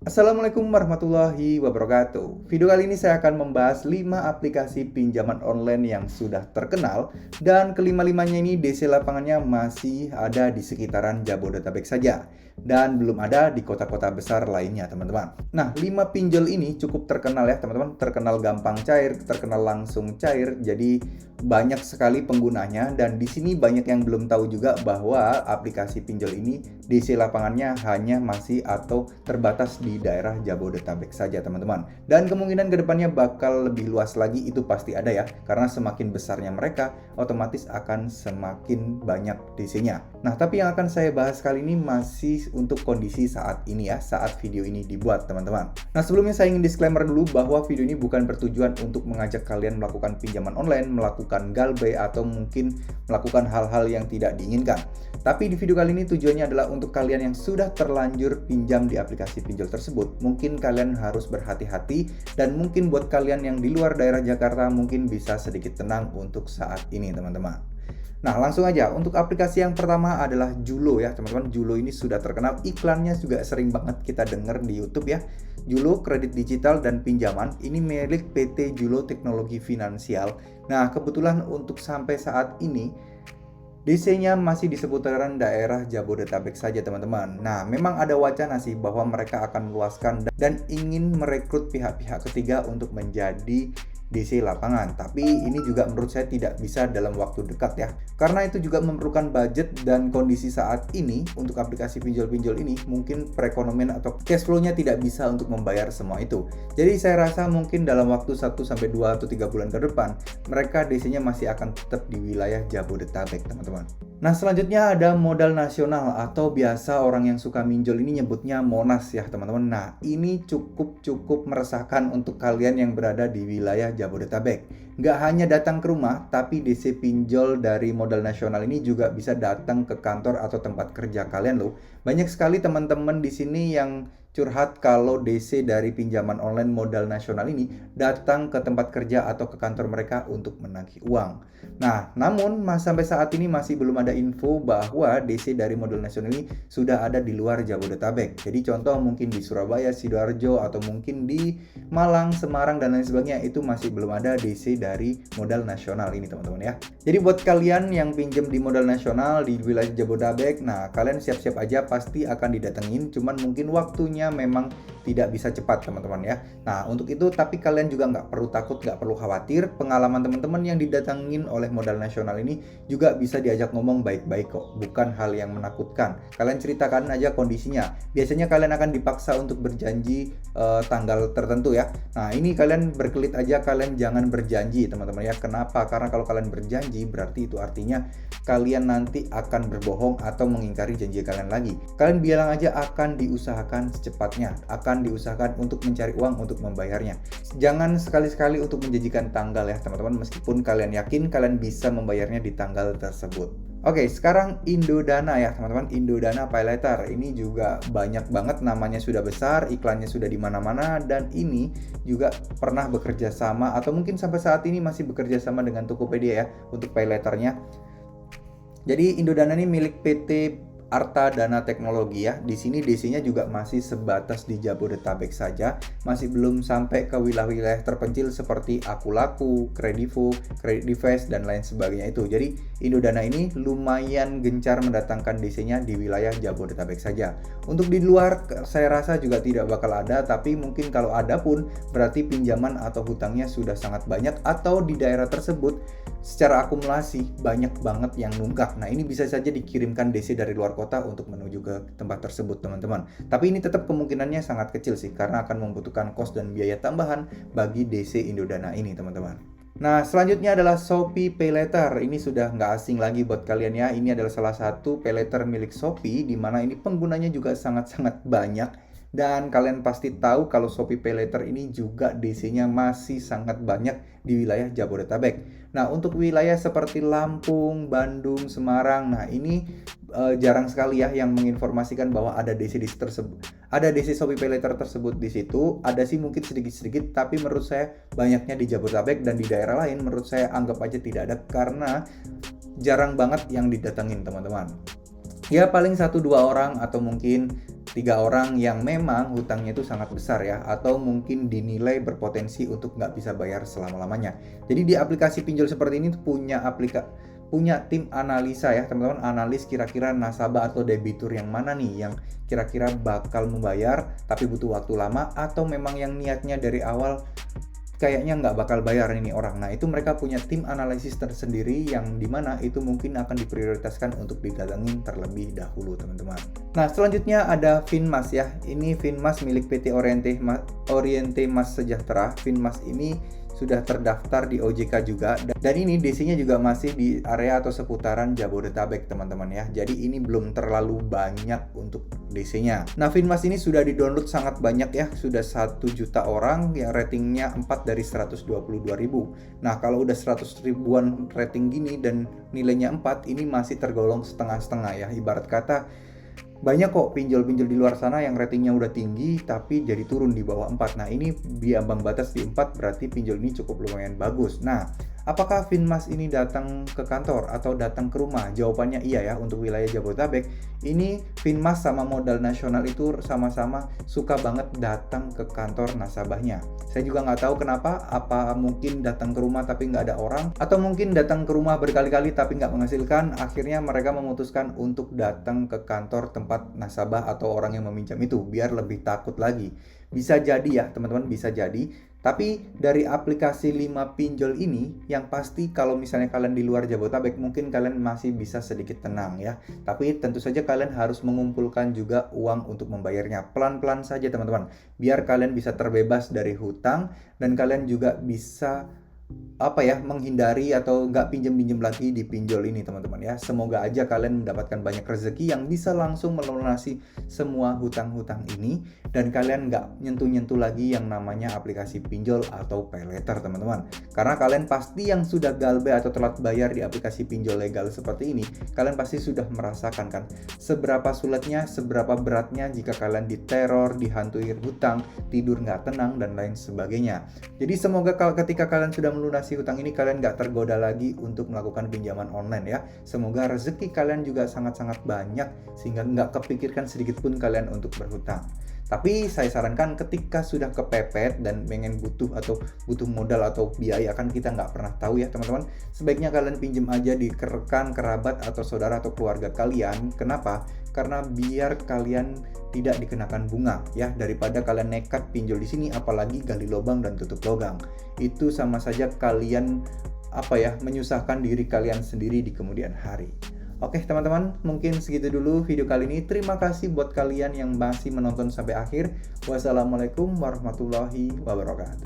Assalamualaikum warahmatullahi wabarakatuh. Video kali ini saya akan membahas 5 aplikasi pinjaman online yang sudah terkenal dan kelima-limanya ini DC lapangannya masih ada di sekitaran Jabodetabek saja dan belum ada di kota-kota besar lainnya, teman-teman. Nah, 5 pinjol ini cukup terkenal ya, teman-teman. Terkenal gampang cair, terkenal langsung cair. Jadi banyak sekali penggunanya dan di sini banyak yang belum tahu juga bahwa aplikasi pinjol ini DC lapangannya hanya masih atau terbatas di daerah Jabodetabek saja, teman-teman. Dan kemungkinan kedepannya bakal lebih luas lagi, itu pasti ada ya, karena semakin besarnya mereka otomatis akan semakin banyak DC-nya. Nah, tapi yang akan saya bahas kali ini masih untuk kondisi saat ini ya, saat video ini dibuat, teman-teman. Nah, sebelumnya saya ingin disclaimer dulu bahwa video ini bukan bertujuan untuk mengajak kalian melakukan pinjaman online, melakukan galbay, atau mungkin melakukan hal-hal yang tidak diinginkan. Tapi di video kali ini tujuannya adalah untuk kalian yang sudah terlanjur pinjam di aplikasi pinjol tersebut. Mungkin kalian harus berhati-hati dan mungkin buat kalian yang di luar daerah Jakarta mungkin bisa sedikit tenang untuk saat ini, teman-teman. Nah, langsung aja. Untuk aplikasi yang pertama adalah Julo ya, teman-teman. Julo ini sudah terkenal, iklannya juga sering banget kita dengar di YouTube ya. Julo kredit digital dan pinjaman ini milik PT Julo Teknologi Finansial. Nah, kebetulan untuk sampai saat ini DC-nya masih di seputaran daerah Jabodetabek saja, teman-teman. Nah, memang ada wacana sih bahwa mereka akan meluaskan dan ingin merekrut pihak-pihak ketiga untuk menjadi DC lapangan. Tapi ini juga menurut saya tidak bisa dalam waktu dekat ya. Karena itu juga memerlukan budget dan kondisi saat ini untuk aplikasi pinjol-pinjol ini mungkin perekonomian atau cash flow-nya tidak bisa untuk membayar semua itu. Jadi saya rasa mungkin dalam waktu 1-2 atau 3 bulan ke depan mereka DC-nya masih akan tetap di wilayah Jabodetabek, teman-teman. Nah, selanjutnya ada modal nasional atau biasa orang yang suka minjol ini nyebutnya Monas ya, teman-teman. Nah, ini cukup meresahkan untuk kalian yang berada di wilayah Jabodetabek. Nggak hanya datang ke rumah, tapi DC pinjol dari modal nasional ini juga bisa datang ke kantor atau tempat kerja kalian loh. Banyak sekali teman-teman di sini yang curhat kalau DC dari pinjaman online modal nasional ini datang ke tempat kerja atau ke kantor mereka untuk menagih uang. Nah, namun sampai saat ini masih belum ada info bahwa DC dari modal nasional ini sudah ada di luar Jabodetabek. Jadi contoh mungkin di Surabaya, Sidoarjo, atau mungkin di Malang, Semarang, dan lain sebagainya itu masih belum ada DC dari modal nasional ini, teman-teman ya. Jadi buat kalian yang pinjam di modal nasional di wilayah Jabodetabek, nah kalian siap-siap aja pasti akan didatengin, cuman mungkin waktunya memang tidak bisa cepat, teman-teman ya. Nah, untuk itu tapi kalian juga nggak perlu takut, nggak perlu khawatir. Pengalaman teman-teman yang didatengin oleh modal nasional ini juga bisa diajak ngomong baik-baik kok, bukan hal yang menakutkan. Kalian ceritakan aja kondisinya. Biasanya kalian akan dipaksa untuk berjanji tanggal tertentu ya. Nah, ini kalian berkelit aja, kalian jangan berjanji, teman-teman ya. Kenapa? Karena kalau kalian berjanji berarti itu artinya kalian nanti akan berbohong atau mengingkari janji kalian lagi. Kalian bilang aja akan diusahakan secepatnya, akan diusahakan untuk mencari uang untuk membayarnya. Jangan sekali-sekali untuk menjanjikan tanggal ya, teman-teman, meskipun kalian yakin kalian bisa membayarnya di tanggal tersebut. Oke, sekarang Indodana ya, teman-teman. Indodana PayLater ini juga banyak banget, namanya sudah besar, iklannya sudah di mana-mana, dan ini juga pernah bekerja sama atau mungkin sampai saat ini masih bekerja sama dengan Tokopedia ya untuk PayLaternya. Jadi Indodana ini milik PT Arta Dana Teknologi ya. Di sini DC-nya juga masih sebatas di Jabodetabek saja, masih belum sampai ke wilayah-wilayah terpencil seperti Akulaku, Kredivo, Kreditvest, dan lain sebagainya itu. Jadi Indodana ini lumayan gencar mendatangkan DC-nya di wilayah Jabodetabek saja. Untuk di luar saya rasa juga tidak bakal ada, tapi mungkin kalau ada pun berarti pinjaman atau hutangnya sudah sangat banyak atau di daerah tersebut secara akumulasi banyak banget yang nunggak. Nah, ini bisa saja dikirimkan DC dari luar kota untuk menuju ke tempat tersebut, teman-teman. Tapi ini tetap kemungkinannya sangat kecil sih, karena akan membutuhkan kos dan biaya tambahan bagi DC Indodana ini, teman-teman. Nah, selanjutnya adalah Shopee PayLater. Ini sudah nggak asing lagi buat kalian ya. Ini adalah salah satu PayLater milik Shopee, di mana ini penggunanya juga sangat-sangat banyak. Dan kalian pasti tahu kalau Shopee PayLater ini juga DC-nya masih sangat banyak di wilayah Jabodetabek. Nah, untuk wilayah seperti Lampung, Bandung, Semarang, nah ini jarang sekali ya yang menginformasikan bahwa ada DC tersebut. Ada DC Shopee PayLater tersebut di situ. Ada sih mungkin sedikit-sedikit, tapi menurut saya banyaknya di Jabodetabek, dan di daerah lain menurut saya anggap aja tidak ada karena jarang banget yang didatengin, teman-teman. Ya paling satu dua orang atau mungkin 3 orang yang memang hutangnya itu sangat besar ya, atau mungkin dinilai berpotensi untuk nggak bisa bayar selama-lamanya. Jadi di aplikasi pinjol seperti ini tuh punya tim analisa ya teman-teman, analis kira-kira nasabah atau debitur yang mana nih yang kira-kira bakal membayar tapi butuh waktu lama, atau memang yang niatnya dari awal kayaknya nggak bakal bayar ini orang. Nah, itu mereka punya tim analisis tersendiri yang dimana itu mungkin akan diprioritaskan untuk didatengin terlebih dahulu, teman-teman. Nah, selanjutnya ada Finmas ya. Ini Finmas milik PT Oriente Mas Sejahtera. Finmas ini sudah terdaftar di OJK juga, dan ini DC-nya juga masih di area atau seputaran Jabodetabek, teman-teman ya. Jadi ini belum terlalu banyak untuk DC-nya. Nah, Finmas ini sudah di-download sangat banyak ya, sudah 1 juta orang yang ratingnya 4 dari 122.000. Nah, kalau udah 100 ribuan rating gini dan nilainya 4, ini masih tergolong setengah-setengah ya. Ibarat kata banyak kok pinjol-pinjol di luar sana yang ratingnya udah tinggi tapi jadi turun di bawah 4. Nah, ini di ambang batas di 4, berarti pinjol ini cukup lumayan bagus. Nah, apakah Finmas ini datang ke kantor atau datang ke rumah? Jawabannya iya ya, untuk wilayah Jabodetabek. Ini Finmas sama Modal Nasional itu sama-sama suka banget datang ke kantor nasabahnya. Saya juga nggak tahu kenapa, apa mungkin datang ke rumah tapi nggak ada orang, atau mungkin datang ke rumah berkali-kali tapi nggak menghasilkan. Akhirnya mereka memutuskan untuk datang ke kantor tempat nasabah atau orang yang meminjam itu, biar lebih takut lagi. Bisa jadi ya teman-teman, bisa jadi. Tapi dari aplikasi 5 pinjol ini, yang pasti kalau misalnya kalian di luar Jabodetabek, mungkin kalian masih bisa sedikit tenang ya. Tapi tentu saja kalian harus mengumpulkan juga uang untuk membayarnya. Pelan-pelan saja teman-teman, biar kalian bisa terbebas dari hutang dan kalian juga bisa menghindari atau nggak pinjem-pinjem lagi di pinjol ini, teman-teman ya. Semoga aja kalian mendapatkan banyak rezeki yang bisa langsung melunasi semua hutang-hutang ini, dan kalian nggak nyentuh-nyentuh lagi yang namanya aplikasi pinjol atau paylater, teman-teman. Karena kalian pasti yang sudah galbe atau telat bayar di aplikasi pinjol legal seperti ini, kalian pasti sudah merasakan kan seberapa sulitnya, seberapa beratnya jika kalian diteror, dihantui hutang, tidur nggak tenang, dan lain sebagainya. Jadi semoga ketika kalian sudah melunasi hutang ini, kalian nggak tergoda lagi untuk melakukan pinjaman online ya. Semoga rezeki kalian juga sangat-sangat banyak sehingga nggak kepikirkan sedikit pun kalian untuk berhutang. Tapi saya sarankan ketika sudah kepepet dan pengen butuh modal atau biaya, kan kita nggak pernah tahu ya teman-teman. Sebaiknya kalian pinjam aja di rekan, kerabat, atau saudara atau keluarga kalian. Kenapa? Karena biar kalian tidak dikenakan bunga ya, daripada kalian nekat pinjol di sini, apalagi gali lubang dan tutup lubang. Itu sama saja kalian menyusahkan diri kalian sendiri di kemudian hari. Oke teman-teman, mungkin segitu dulu video kali ini. Terima kasih buat kalian yang masih menonton sampai akhir. Wassalamualaikum warahmatullahi wabarakatuh.